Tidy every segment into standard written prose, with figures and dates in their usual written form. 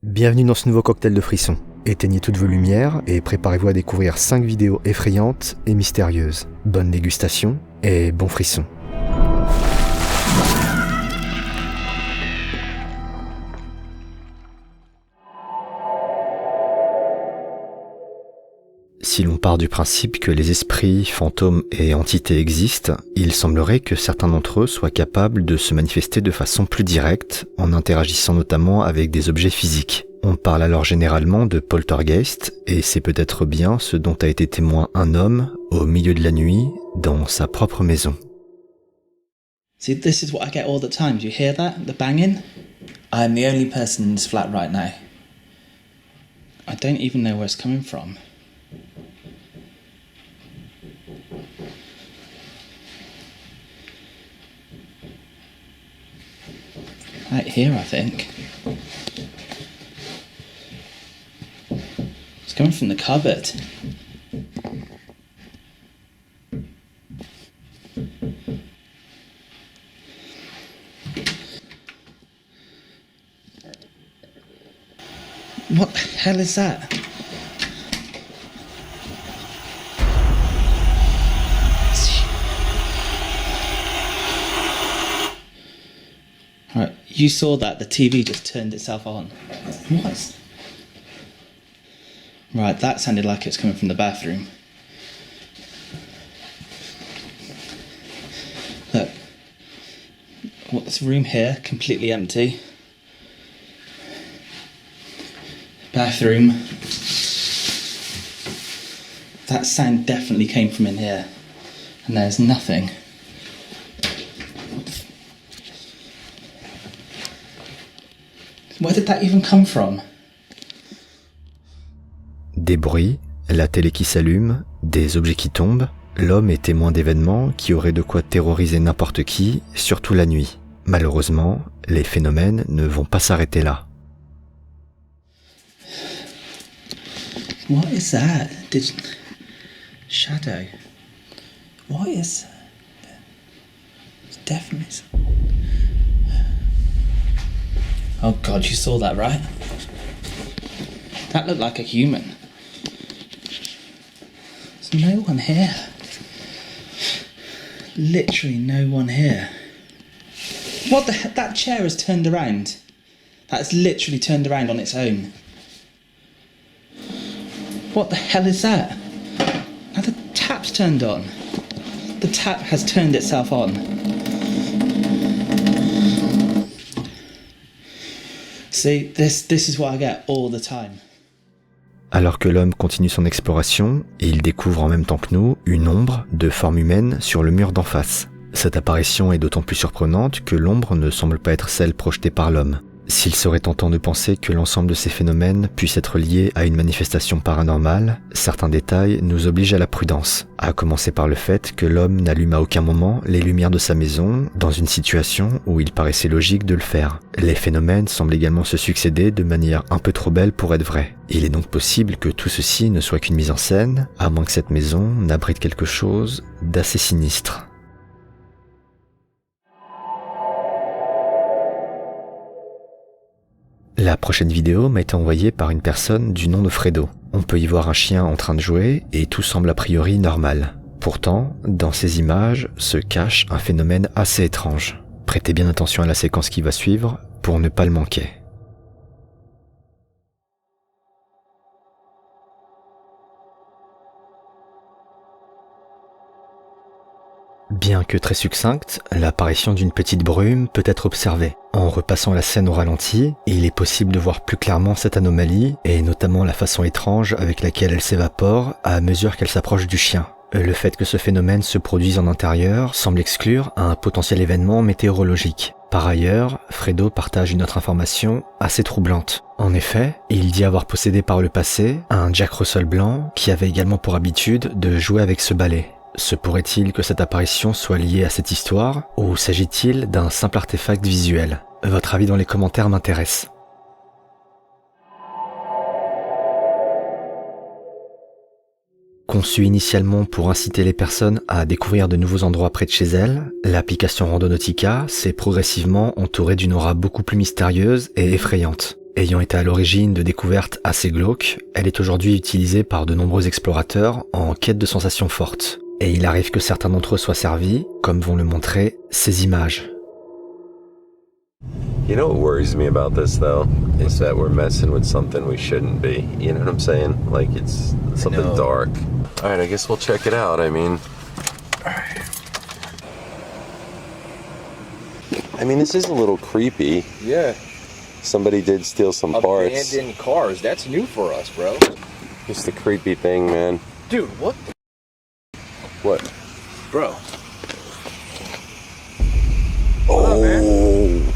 Bienvenue dans ce nouveau cocktail de frissons. Éteignez toutes vos lumières et préparez-vous à découvrir 5 vidéos effrayantes et mystérieuses. Bonne dégustation et bon frisson. Si l'on part du principe que les esprits, fantômes et entités existent, il semblerait que certains d'entre eux soient capables de se manifester de façon plus directe, en interagissant notamment avec des objets physiques. On parle alors généralement de poltergeist, et c'est peut-être bien ce dont a été témoin un homme, au milieu de la nuit, dans sa propre maison. See, this is what I get all the time. Do you hear that? The banging? I'm the only person in this flat right now. I don't even know where it's coming from. Right here, I think. It's coming from the cupboard. What the hell is that? Right, you saw that, the TV just turned itself on. What? Right, that sounded like it's coming from the bathroom. Look, what's the room here? Completely empty. Bathroom. That sound definitely came from in here. And there's nothing. Where did that even come from? Des bruits, la télé qui s'allume, des objets qui tombent, l'homme est témoin d'événements qui auraient de quoi terroriser n'importe qui, surtout la nuit. Malheureusement, les phénomènes ne vont pas s'arrêter là. What is that? Shadow. What is... It's definitely... Oh God, you saw that, right? That looked like a human. There's no one here. Literally no one here. What the heck? That chair has turned around. That's literally turned around on its own. What the hell is that? Now the tap's turned on. The tap has turned itself on. See, this is what I get all the time. Alors que l'homme continue son exploration, il découvre en même temps que nous une ombre de forme humaine sur le mur d'en face. Cette apparition est d'autant plus surprenante que l'ombre ne semble pas être celle projetée par l'homme. S'il serait tentant de penser que l'ensemble de ces phénomènes puissent être liés à une manifestation paranormale, certains détails nous obligent à la prudence, à commencer par le fait que l'homme n'allume à aucun moment les lumières de sa maison dans une situation où il paraissait logique de le faire. Les phénomènes semblent également se succéder de manière un peu trop belle pour être vraie. Il est donc possible que tout ceci ne soit qu'une mise en scène, à moins que cette maison n'abrite quelque chose d'assez sinistre. La prochaine vidéo m'a été envoyée par une personne du nom de Fredo. On peut y voir un chien en train de jouer et tout semble a priori normal. Pourtant, dans ces images se cache un phénomène assez étrange. Prêtez bien attention à la séquence qui va suivre pour ne pas le manquer. Bien que très succincte, l'apparition d'une petite brume peut être observée. En repassant la scène au ralenti, il est possible de voir plus clairement cette anomalie, et notamment la façon étrange avec laquelle elle s'évapore à mesure qu'elle s'approche du chien. Le fait que ce phénomène se produise en intérieur semble exclure un potentiel événement météorologique. Par ailleurs, Fredo partage une autre information assez troublante. En effet, il dit avoir possédé par le passé un Jack Russell blanc qui avait également pour habitude de jouer avec ce balai. Se pourrait-il que cette apparition soit liée à cette histoire, ou s'agit-il d'un simple artefact visuel? Votre avis dans les commentaires m'intéresse. Conçue initialement pour inciter les personnes à découvrir de nouveaux endroits près de chez elles, l'application Randonautica s'est progressivement entourée d'une aura beaucoup plus mystérieuse et effrayante. Ayant été à l'origine de découvertes assez glauques, elle est aujourd'hui utilisée par de nombreux explorateurs en quête de sensations fortes. Et il arrive que certains d'entre eux soient servis, comme vont le montrer ces images. You know what worries me about this though is that we're messing with something we shouldn't be. You know what I'm saying? Like it's something dark. All right, I guess we'll check it out. I mean, this is a little creepy. Yeah. Somebody did steal some parts. Abandoned cars. That's new for us, bro. Just a creepy thing, man. Dude, what the? What? Bro. Oh.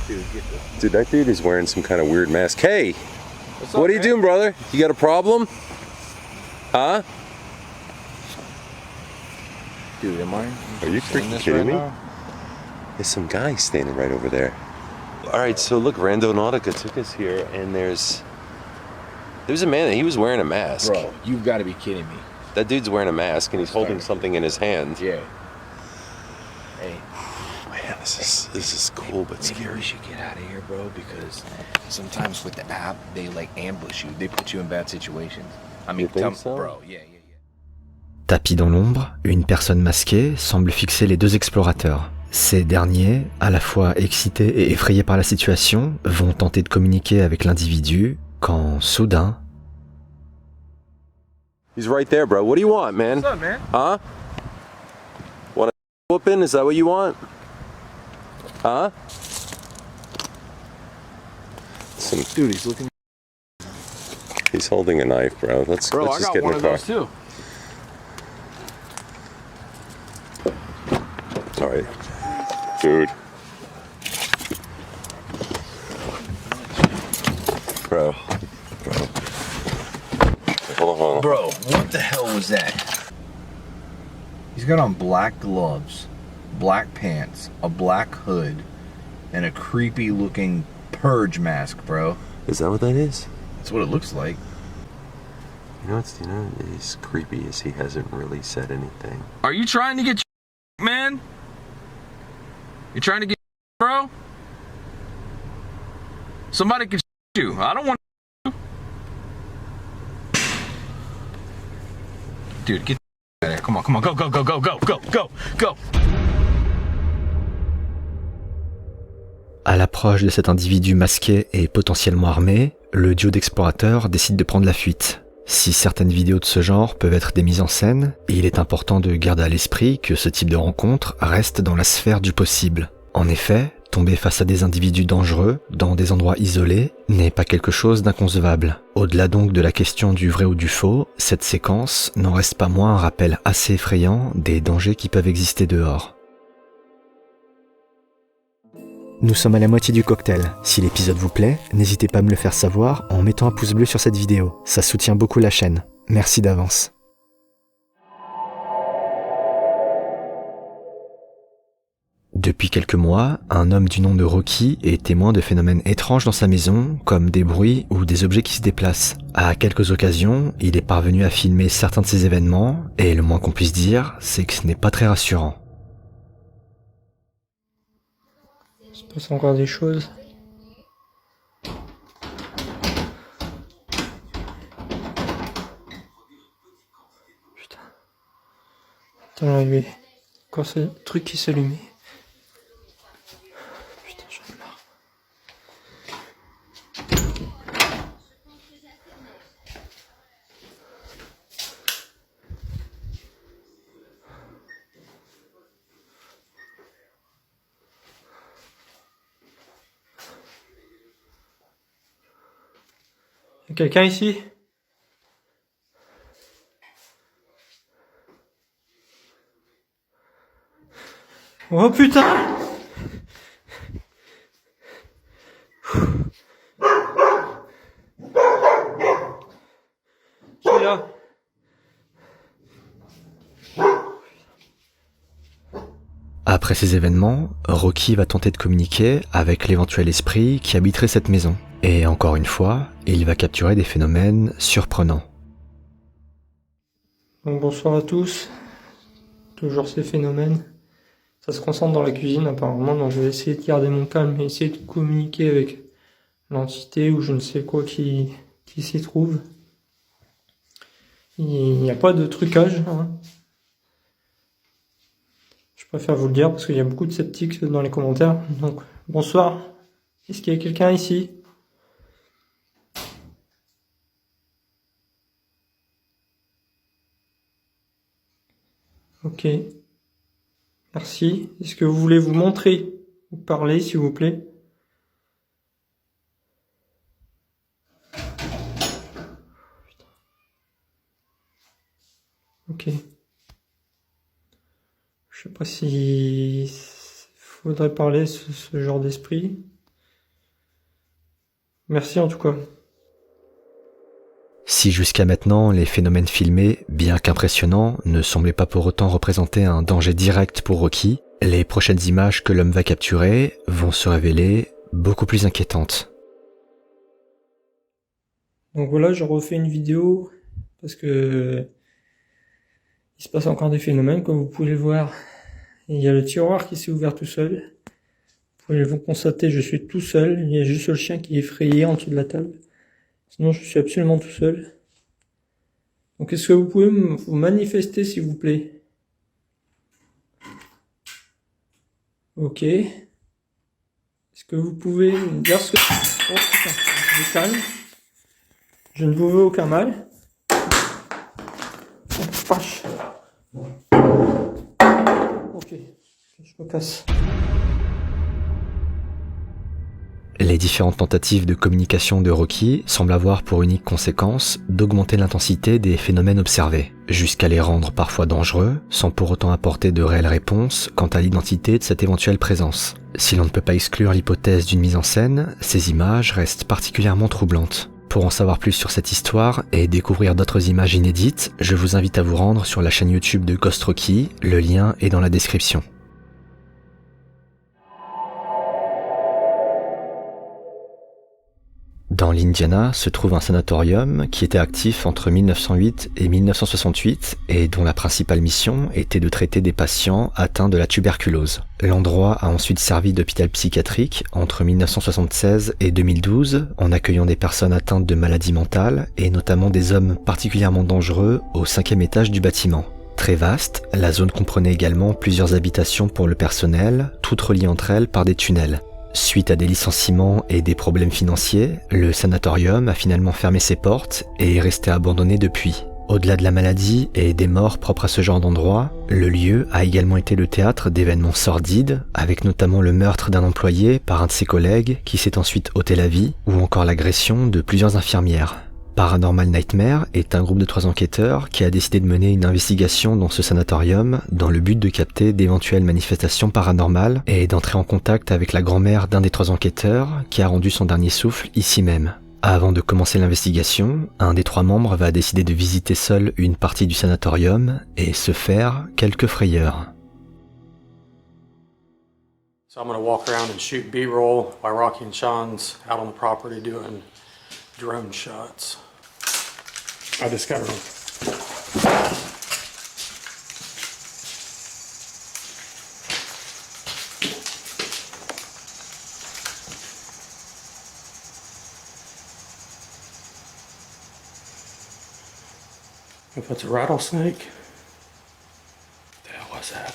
Dude, get this. Dude, that dude is wearing some kind of weird mask. Hey, What's up, what are you man? doing, brother? You got a problem? Huh? Dude, am I? Are you saying freaking this kidding right me? now? There's some guy standing right over there. All right, so look, Randonautica took us here, and there's a man, he was wearing a mask. Bro, you've got to be kidding me. That dude's wearing a mask, and he's holding something in his hand. Yeah. Hey, Man, this is cool, but maybe scary. we should get out of here, bro, because sometimes with the app, they like ambush you. They put you in bad situations. I mean, You think so? bro, yeah. Tapis dans l'ombre, une personne masquée semble fixer les deux explorateurs. Ces derniers, à la fois excités et effrayés par la situation, vont tenter de communiquer avec l'individu quand, soudain, He's right there, bro. What do you want, man? What's up, man? Huh? Want a whooping? Is that what you want? Huh? Dude, he's looking. He's holding a knife, bro. Let's Bro, I just got get in one the of car. those too. All right, dude. Bro. Hold on. Bro, what the hell was that? He's got on black gloves, black pants, a black hood, and a creepy looking purge mask, bro. Is that what that is? That's what it looks like. You know it's creepy is he hasn't really said anything. Are you trying to get man? You trying to get bro? Somebody can you. I don't want dude, get out of there. Come on, go. à l'approche de cet individu masqué et potentiellement armé, le duo d'explorateurs décide de prendre la fuite. Si certaines vidéos de ce genre peuvent être des mises en scène, il est important de garder à l'esprit que ce type de rencontre reste dans la sphère du possible. En effet, tomber face à des individus dangereux, dans des endroits isolés, n'est pas quelque chose d'inconcevable. Au-delà donc de la question du vrai ou du faux, cette séquence n'en reste pas moins un rappel assez effrayant des dangers qui peuvent exister dehors. Nous sommes à la moitié du cocktail. Si l'épisode vous plaît, n'hésitez pas à me le faire savoir en mettant un pouce bleu sur cette vidéo. Ça soutient beaucoup la chaîne. Merci d'avance. Depuis quelques mois, un homme du nom de Rocky est témoin de phénomènes étranges dans sa maison, comme des bruits ou des objets qui se déplacent. À quelques occasions, il est parvenu à filmer certains de ces événements, et le moins qu'on puisse dire, c'est que ce n'est pas très rassurant. Il se passe encore des choses. Putain. Putain, il y avait encore ce truc qui s'allumait. Putain, j'en ai marre. Y'a quelqu'un ici? Oh putain! Je suis là. Après ces événements, Rocky va tenter de communiquer avec l'éventuel esprit qui habiterait cette maison. Et encore une fois, il va capturer des phénomènes surprenants. Donc bonsoir à tous. Toujours ces phénomènes. Ça se concentre dans la cuisine apparemment, donc je vais essayer de garder mon calme et essayer de communiquer avec l'entité ou je ne sais quoi qui s'y trouve. Il n'y a pas de trucage, hein. Je préfère vous le dire parce qu'il y a beaucoup de sceptiques dans les commentaires. Donc, bonsoir. Est-ce qu'il y a quelqu'un ici? Ok. Merci. Est-ce que vous voulez vous montrer ou parler, s'il vous plaît? Ok. Je sais pas si faudrait parler ce genre d'esprit. Merci en tout cas. Si jusqu'à maintenant les phénomènes filmés, bien qu'impressionnants, ne semblaient pas pour autant représenter un danger direct pour Rocky, les prochaines images que l'homme va capturer vont se révéler beaucoup plus inquiétantes. Donc voilà, je refais une vidéo parce que il se passe encore des phénomènes, comme vous pouvez le voir. Il y a le tiroir qui s'est ouvert tout seul. Vous pouvez vous constater, je suis tout seul. Il y a juste le chien qui est effrayé en dessous de la table. Sinon, je suis absolument tout seul. Donc, est-ce que vous pouvez vous manifester, s'il vous plaît? Ok. Est-ce que vous pouvez me dire ce que... Oh putain, je vous calme. Je ne vous veux aucun mal. Oh, vache. Ok, je me casse. Les différentes tentatives de communication de Rocky semblent avoir pour unique conséquence d'augmenter l'intensité des phénomènes observés, jusqu'à les rendre parfois dangereux, sans pour autant apporter de réelles réponses quant à l'identité de cette éventuelle présence. Si l'on ne peut pas exclure l'hypothèse d'une mise en scène, ces images restent particulièrement troublantes. Pour en savoir plus sur cette histoire et découvrir d'autres images inédites, je vous invite à vous rendre sur la chaîne YouTube de Ghost Rocky, le lien est dans la description. Dans l'Indiana se trouve un sanatorium qui était actif entre 1908 et 1968 et dont la principale mission était de traiter des patients atteints de la tuberculose. L'endroit a ensuite servi d'hôpital psychiatrique entre 1976 et 2012 en accueillant des personnes atteintes de maladies mentales et notamment des hommes particulièrement dangereux au 5e étage du bâtiment. Très vaste, la zone comprenait également plusieurs habitations pour le personnel, toutes reliées entre elles par des tunnels. Suite à des licenciements et des problèmes financiers, le sanatorium a finalement fermé ses portes et est resté abandonné depuis. Au-delà de la maladie et des morts propres à ce genre d'endroit, le lieu a également été le théâtre d'événements sordides, avec notamment le meurtre d'un employé par un de ses collègues qui s'est ensuite ôté la vie, ou encore l'agression de plusieurs infirmières. Paranormal Nightmare est un groupe de 3 enquêteurs qui a décidé de mener une investigation dans ce sanatorium dans le but de capter d'éventuelles manifestations paranormales et d'entrer en contact avec la grand-mère d'un des 3 enquêteurs qui a rendu son dernier souffle ici même. Avant de commencer l'investigation, un des 3 membres va décider de visiter seul une partie du sanatorium et se faire quelques frayeurs. So I'm going to walk around and shoot B-roll while Rocky and Sean's out on the property doing drone shots. I discovered them. If it's a rattlesnake, what the hell was that?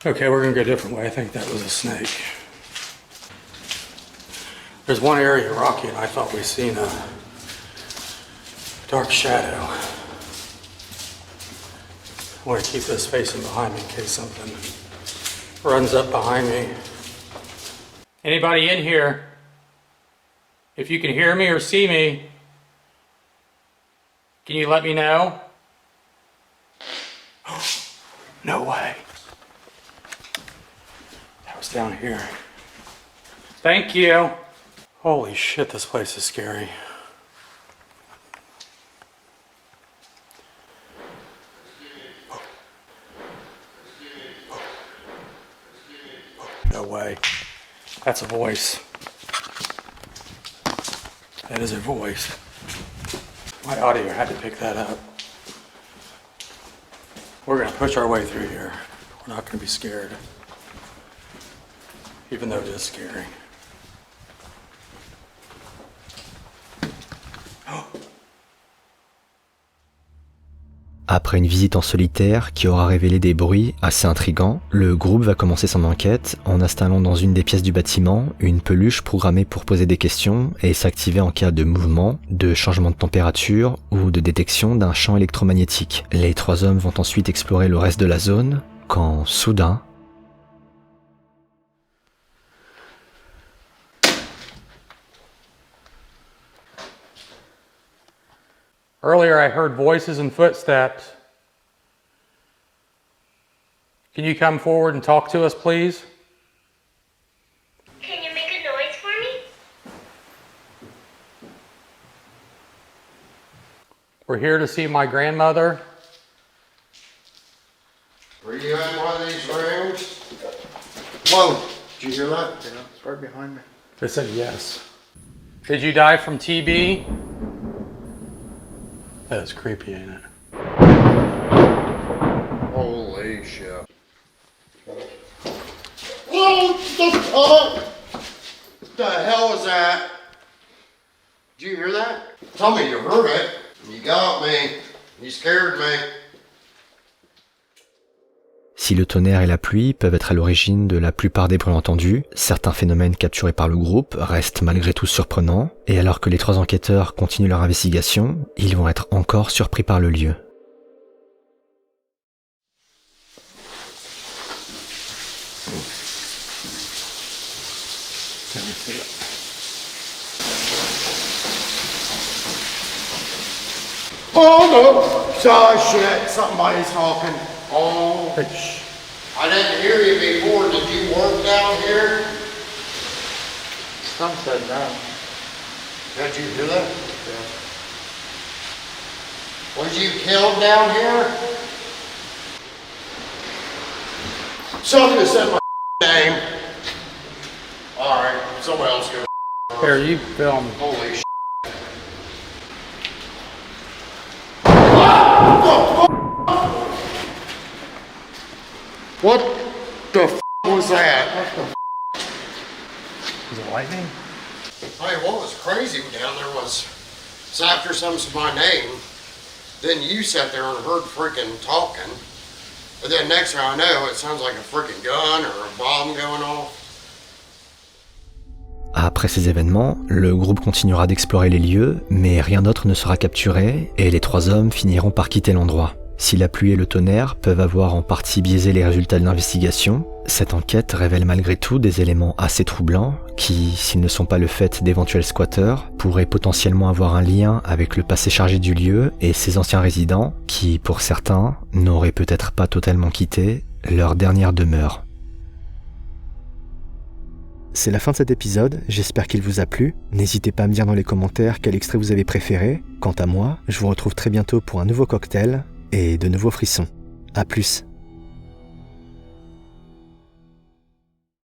Okay, we're gonna go a different way. I think that was a snake. There's one area, Rocky and I thought we seen a dark shadow. I want to keep this facing behind me in case something runs up behind me. Anybody in here? If you can hear me or see me, can you let me know? No way. That was down here. Thank you. Holy shit, this place is scary. No way. That's a voice. That is a voice. My audio had to pick that up. We're gonna push our way through here. We're not gonna be scared. Even though it is scary. Après une visite en solitaire qui aura révélé des bruits assez intrigants, le groupe va commencer son enquête en installant dans une des pièces du bâtiment une peluche programmée pour poser des questions et s'activer en cas de mouvement, de changement de température ou de détection d'un champ électromagnétique. Les 3 hommes vont ensuite explorer le reste de la zone quand, soudain, Earlier I heard voices and footsteps. Can you come forward and talk to us, please? Can you make a noise for me? We're here to see my grandmother. Were you in one of these rooms? Whoa, did you hear that? Yeah, it's right behind me. They said yes. Did you die from TB? That's creepy, ain't it? Holy shit. What the fuck? What the hell was that? Did you hear that? Tell me you heard it. You got me. You scared me. Si le tonnerre et la pluie peuvent être à l'origine de la plupart des bruits entendus, certains phénomènes capturés par le groupe restent malgré tout surprenants, et alors que les 3 enquêteurs continuent leur investigation, ils vont être encore surpris par le lieu. Oh no! Oh shit, somebody's talking. Oh, I didn't hear you before. Did you work down here? Some said no. Did you do that? Yeah. Was you killed down here? Somebody said my name. Alright, somebody else go. Here, you film. Holy shit. What the f was that? Is it lightning? Hey, what was crazy down there was, it's after someone said my name, then you sat there and heard freaking talking, and then next thing I know, it sounds like a freaking gun or a bomb going off. Après ces événements, le groupe continuera d'explorer les lieux, mais rien d'autre ne sera capturé et les 3 hommes finiront par quitter l'endroit. Si la pluie et le tonnerre peuvent avoir en partie biaisé les résultats de l'investigation, cette enquête révèle malgré tout des éléments assez troublants qui, s'ils ne sont pas le fait d'éventuels squatteurs, pourraient potentiellement avoir un lien avec le passé chargé du lieu et ses anciens résidents qui, pour certains, n'auraient peut-être pas totalement quitté leur dernière demeure. C'est la fin de cet épisode, j'espère qu'il vous a plu. N'hésitez pas à me dire dans les commentaires quel extrait vous avez préféré. Quant à moi, je vous retrouve très bientôt pour un nouveau cocktail et de nouveaux frissons. A plus.